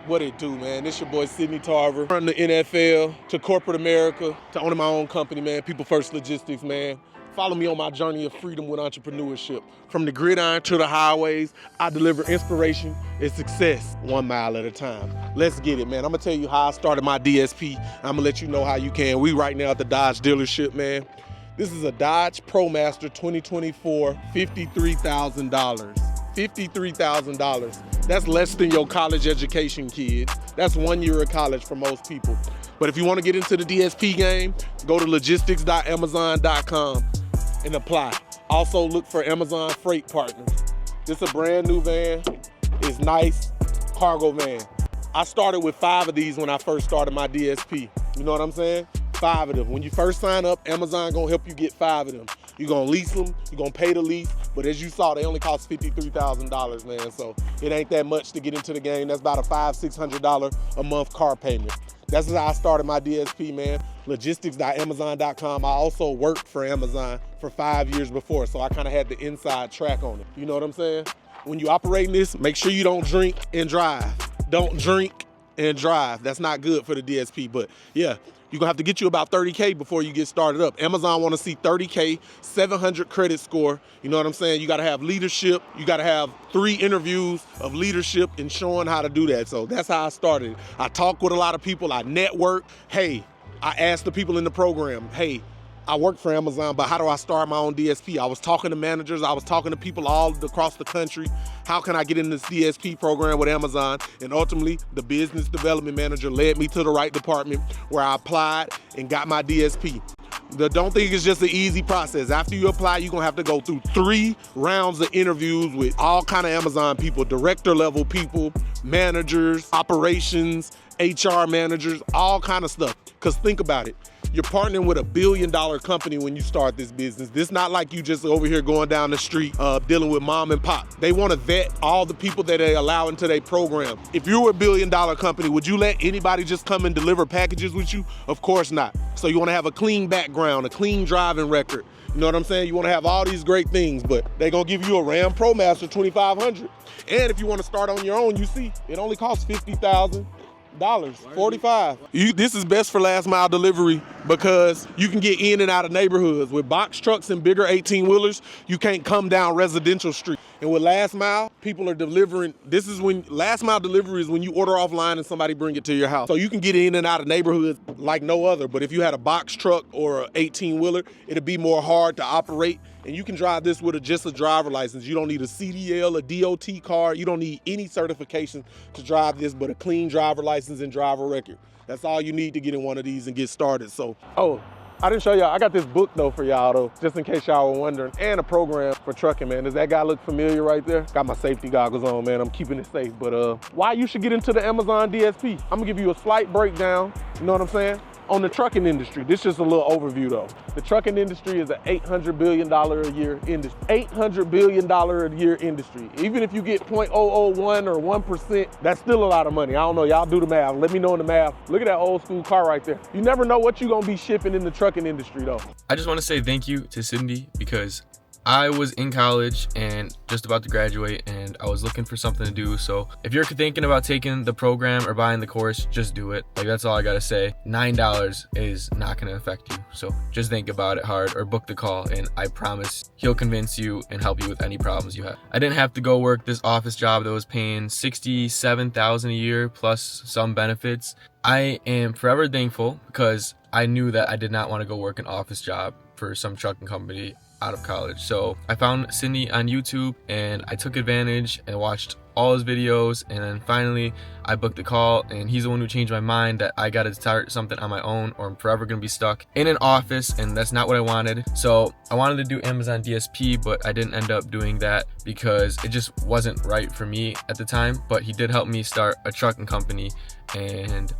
What it do, man? This your boy Sidney Tarver. From the NFL to corporate America to owning my own company, man. People First Logistics, man. Follow me on my journey of freedom with entrepreneurship. From the gridiron to the highways, I deliver inspiration and success 1 mile at a time. Let's get it, man. I'm gonna tell you how I started my DSP. I'm gonna let you know how you can. We right now at the Dodge dealership, man. This is a Dodge ProMaster 2024, $53,000. $53,000. That's less than your college education, kids. That's 1 year of college for most people. But if you want to get into the DSP game, go to logistics.amazon.com and apply. Also look for Amazon Freight Partners. This is a brand new van. It's nice, cargo van. I started with 5 of these when I first started my DSP. You know what I'm saying? 5 of them. When you first sign up, Amazon gonna help you get 5 of them. You're gonna lease them, you're gonna pay the lease, but as you saw, they only cost $53,000, man. So it ain't that much to get into the game. That's about a $500-600 a month car payment. That's how I started my DSP, man. Logistics.amazon.com. I also worked for Amazon for 5 years before, so I kind of had the inside track on it. You know what I'm saying? When you operating this, make sure you don't drink and drive. Don't drink and drive. That's not good for the DSP, but yeah. You're gonna have to get you about 30K before you get started up. Amazon wanna see 30K, 700 credit score. You know what I'm saying? You gotta have leadership. You gotta have 3 interviews of leadership and showing how to do that. So that's how I started. I talk with a lot of people, I network. Hey, I asked the people in the program, hey, I work for Amazon, but how do I start my own DSP? I was talking to managers, I was talking to people all across the country. How can I get in this DSP program with Amazon? And ultimately, the business development manager led me to the right department where I applied and got my DSP. Don't think it's just an easy process. After you apply, you're gonna have to go through 3 rounds of interviews with all kind of Amazon people, director level people, managers, operations, HR managers, all kind of stuff. Cause think about it. You're partnering with $1 billion company when you start this business. This not like you just over here going down the street dealing with mom and pop. They want to vet all the people that they allow into their program. If you were $1 billion company, would you let anybody just come and deliver packages with you? Of course not. So you want to have a clean background, a clean driving record. You know what I'm saying? You want to have all these great things, but they're going to give you a Ram ProMaster 2500. And if you want to start on your own, you see, it only costs $50,000. $45. This is best for last mile delivery because you can get in and out of neighborhoods. With box trucks and bigger 18-wheelers, you can't come down residential street. And with last mile, people are delivering. Last mile delivery is when you order offline and somebody bring it to your house. So you can get in and out of neighborhoods like no other. But if you had a box truck or an 18-wheeler, it'd be more hard to operate. And you can drive this with just a driver license. You don't need a CDL, a DOT card. You don't need any certification to drive this, but a clean driver license and driver record. That's all you need to get in one of these and get started. So, I didn't show y'all. I got this book though for y'all though, just in case y'all were wondering, and a program for trucking, man. Does that guy look familiar right there? Got my safety goggles on, man. I'm keeping it safe. But why you should get into the Amazon DSP? I'm gonna give you a slight breakdown, you know what I'm saying? On the trucking industry. This is just a little overview though. The trucking industry is an $800 billion a year industry. $800 billion a year industry. Even if you get 0.001 or 1%, that's still a lot of money. I don't know, y'all do the math. Let me know in the math. Look at that old school car right there. You never know what you're gonna be shipping in the trucking industry though. I just wanna say thank you to Sidney because I was in college and just about to graduate and I was looking for something to do. So if you're thinking about taking the program or buying the course, just do it. Like, that's all I gotta say. $9 is not gonna affect you. So just think about it hard or book the call and I promise he'll convince you and help you with any problems you have. I didn't have to go work this office job that was paying $67,000 a year plus some benefits. I am forever thankful because I knew that I did not want to go work an office job for some trucking company out of college. So I found Sidney on YouTube and I took advantage and watched all his videos, and then finally I booked a call, and he's the one who changed my mind that I gotta start something on my own or I'm forever gonna be stuck in an office, and that's not what I wanted. So I wanted to do Amazon DSP, but I didn't end up doing that because it just wasn't right for me at the time. But he did help me start a trucking company, and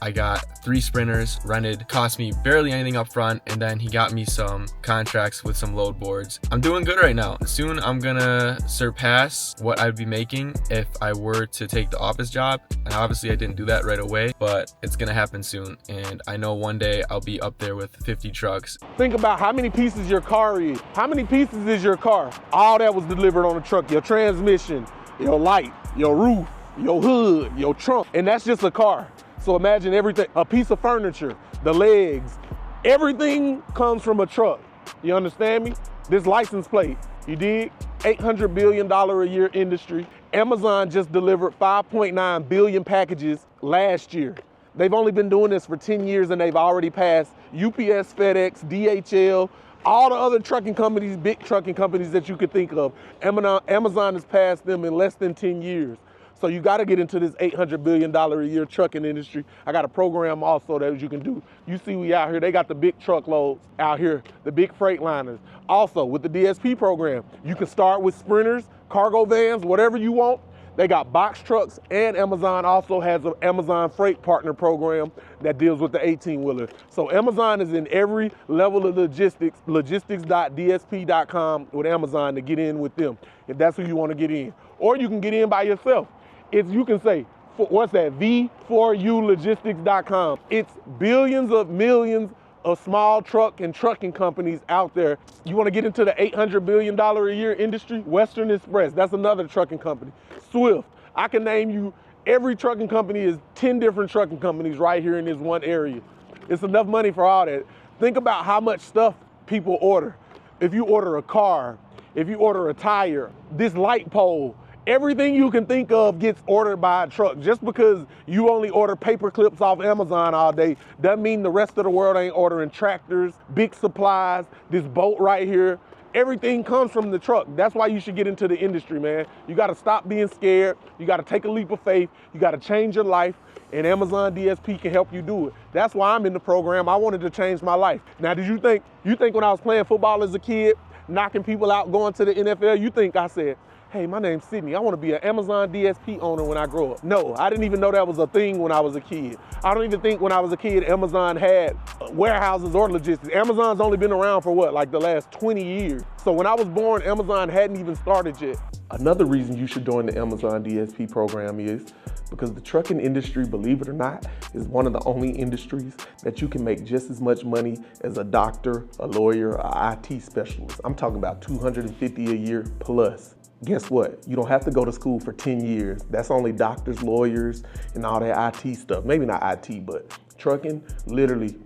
I got 3 sprinters rented, cost me barely anything up front, and then he got me some contracts with some load boards. I'm doing good right now. Soon I'm gonna surpass what I'd be making if I were to take the office job, and obviously I didn't do that right away, but it's gonna happen soon, and I know one day I'll be up there with 50 trucks. Think about how many pieces your car is. How many pieces is your car? All that was delivered on a truck. Your transmission, your light, your roof, your hood, your trunk, and that's just a car. So imagine everything, a piece of furniture, the legs, everything comes from a truck. You understand me? This license plate, you dig? $800 billion a year industry. Amazon just delivered 5.9 billion packages last year. They've only been doing this for 10 years and they've already passed UPS, FedEx, DHL, all the other trucking companies, big trucking companies that you could think of. Amazon has passed them in less than 10 years. So you gotta get into this $800 billion a year trucking industry. I got a program also that you can do. You see we out here, they got the big truckloads out here, the big freight liners. Also with the DSP program, you can start with sprinters, cargo vans, whatever you want. They got box trucks, and Amazon also has an Amazon Freight Partner program that deals with the 18-wheeler. So Amazon is in every level of logistics, logistics.dsp.com with Amazon to get in with them, if that's who you want to get in. Or you can get in by yourself. If you can say, what's that, v4ulogistics.com. It's billions of millions of small truck and trucking companies out there. You want to get into the $800 billion a year industry? Western Express, that's another trucking company. Swift, I can name you, every trucking company is 10 different trucking companies right here in this one area. It's enough money for all that. Think about how much stuff people order. If you order a car, if you order a tire, this light pole, everything you can think of gets ordered by a truck. Just because you only order paper clips off Amazon all day doesn't mean the rest of the world ain't ordering tractors, big supplies, this boat right here. Everything comes from the truck. That's why you should get into the industry, man. You gotta stop being scared. You gotta take a leap of faith. You gotta change your life, and Amazon DSP can help you do it. That's why I'm in the program. I wanted to change my life. Now, did you think when I was playing football as a kid, knocking people out, going to the NFL, you think I said, hey, my name's Sidney, I want to be an Amazon DSP owner when I grow up? No, I didn't even know that was a thing when I was a kid. I don't even think when I was a kid Amazon had warehouses or logistics. Amazon's only been around for what, like the last 20 years. So when I was born, Amazon hadn't even started yet. Another reason you should join the Amazon DSP program is because the trucking industry, believe it or not, is one of the only industries that you can make just as much money as a doctor, a lawyer, a IT specialist. I'm talking about $250 a year plus. Guess what? You don't have to go to school for 10 years. That's only doctors, lawyers, and all that IT stuff. Maybe not IT, but trucking, literally,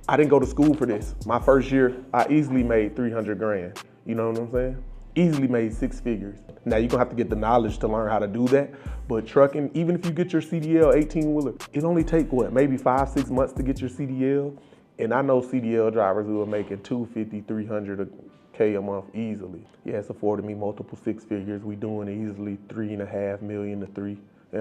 I didn't go to school for this. My first year, I easily made 300 grand. You know what I'm saying? Easily made 6 figures. Now you're gonna have to get the knowledge to learn how to do that, but trucking, even if you get your CDL 18-wheeler, it only take what, maybe 5-6 months to get your CDL? And I know CDL drivers who are making $250, $300K a month easily. Yeah, it's afforded me multiple 6 figures. We doing easily 3.5 million to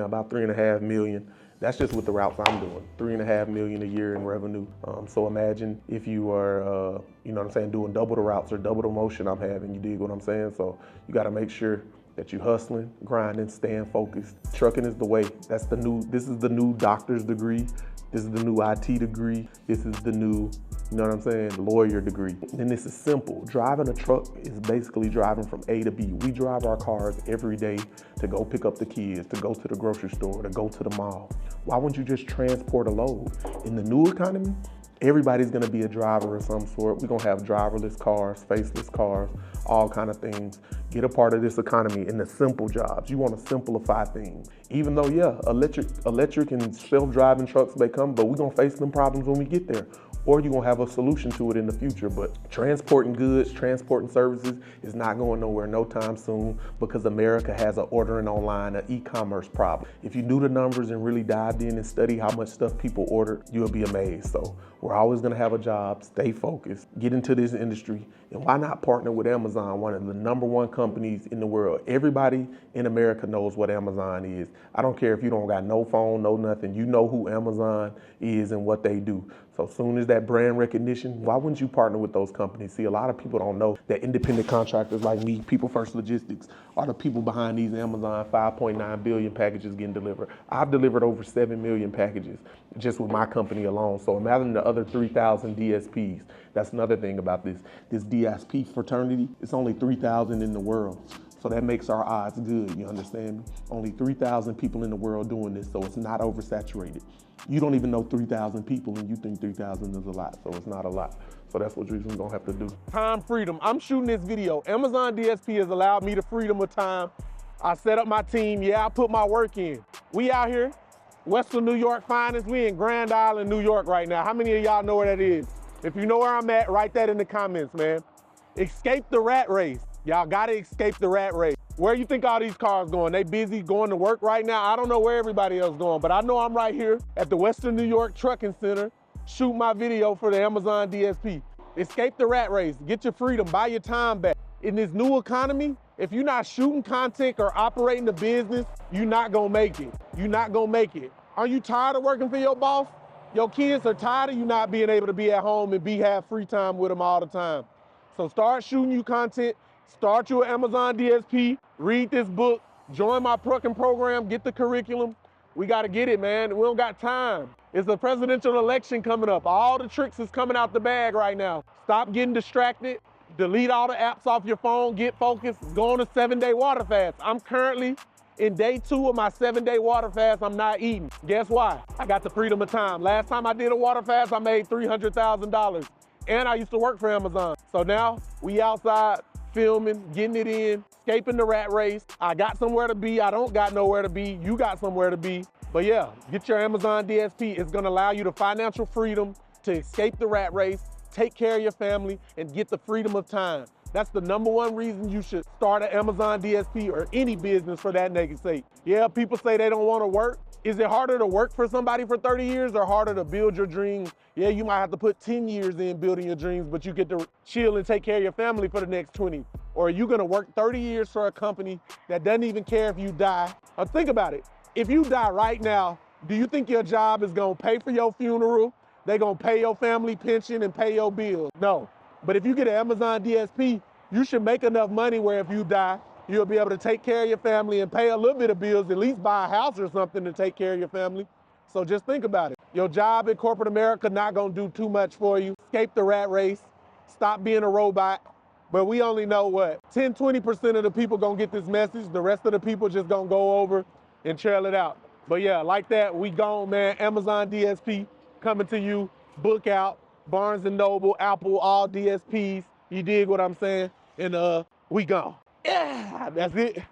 about 3.5 million. That's just with the routes I'm doing. 3.5 million a year in revenue. So imagine if you are, you know what I'm saying, doing double the routes or double the motion I'm having. You dig what I'm saying? So you got to make sure that you hustling, grinding, staying focused. Trucking is the way. This is the new doctor's degree. This is the new IT degree. This is the new, you know what I'm saying, lawyer degree. And this is simple. Driving a truck is basically driving from A to B. We drive our cars every day to go pick up the kids, to go to the grocery store, to go to the mall. Why wouldn't you just transport a load? In the new economy, everybody's gonna be a driver of some sort. We're gonna have driverless cars, faceless cars, all kind of things. Get a part of this economy in the simple jobs. You wanna simplify things. Even though, yeah, electric and self-driving trucks may come, but we're gonna face them problems when we get there. Or you're gonna have a solution to it in the future. But transporting goods, transporting services is not going nowhere no time soon because America has an ordering online, an e-commerce problem. If you knew the numbers and really dived in and study how much stuff people order, you'll be amazed. So we're always gonna have a job, stay focused, get into this industry, and why not partner with Amazon, one of the #1 companies in the world. Everybody in America knows what Amazon is. I don't care if you don't got no phone, no nothing, you know who Amazon is and what they do. So soon as that brand recognition, why wouldn't you partner with those companies? See, a lot of people don't know that independent contractors like me, People First Logistics, are the people behind these Amazon 5.9 billion packages getting delivered. I've delivered over 7 million packages just with my company alone. So imagine the other 3,000 DSPs. That's another thing about this DSP fraternity. It's only 3,000 in the world. So that makes our odds good, you understand me? Only 3,000 people in the world doing this, so it's not oversaturated. You don't even know 3,000 people and you think 3,000 is a lot, so it's not a lot. So that's what you're gonna have to do. Time freedom, I'm shooting this video. Amazon DSP has allowed me the freedom of time. I set up my team. Yeah, I put my work in. We out here, Western New York finest. We in Grand Island, New York right now. How many of y'all know where that is? If you know where I'm at, write that in the comments, man. Escape the rat race. Y'all gotta escape the rat race. Where you think all these cars going? They busy going to work right now? I don't know where everybody else going, but I know I'm right here at the Western New York Trucking Center, shoot my video for the Amazon DSP. Escape the rat race, get your freedom, buy your time back. In this new economy, if you're not shooting content or operating the business, you're not gonna make it. You're not gonna make it. Are you tired of working for your boss? Your kids are tired of you not being able to be at home and have free time with them all the time. So start shooting you content, start your Amazon DSP, read this book, join my trucking program, get the curriculum. We gotta get it, man. We don't got time. It's a presidential election coming up. All the tricks is coming out the bag right now. Stop getting distracted. Delete all the apps off your phone, get focused, go on a 7-day water fast. I'm currently in day 2 of my 7-day water fast. I'm not eating. Guess why? I got the freedom of time. Last time I did a water fast, I made $300,000. And I used to work for Amazon. So now we outside filming, getting it in, escaping the rat race. I got somewhere to be. I don't got nowhere to be. You got somewhere to be. But yeah, get your Amazon DSP. It's gonna allow you the financial freedom to escape the rat race, take care of your family, and get the freedom of time. That's the #1 reason you should start an Amazon DSP or any business for that nake's sake. Yeah, people say they don't wanna work. Is it harder to work for somebody for 30 years or harder to build your dreams? Yeah, you might have to put 10 years in building your dreams, but you get to chill and take care of your family for the next 20. Or are you gonna work 30 years for a company that doesn't even care if you die? Or think about it. If you die right now, do you think your job is gonna pay for your funeral? They're gonna pay your family pension and pay your bills? No. But if you get an Amazon DSP, you should make enough money where if you die, you'll be able to take care of your family and pay a little bit of bills, at least buy a house or something to take care of your family. So just think about it. Your job in corporate America not gonna do too much for you. Escape the rat race, stop being a robot. But we only know what, 10, 20% of the people gonna get this message. The rest of the people just gonna go over and trail it out. But yeah, like that, we gone, man. Amazon DSP coming to you, book out, Barnes & Noble, Apple, all DSPs. You dig what I'm saying? And we gone. Yeah, that's it.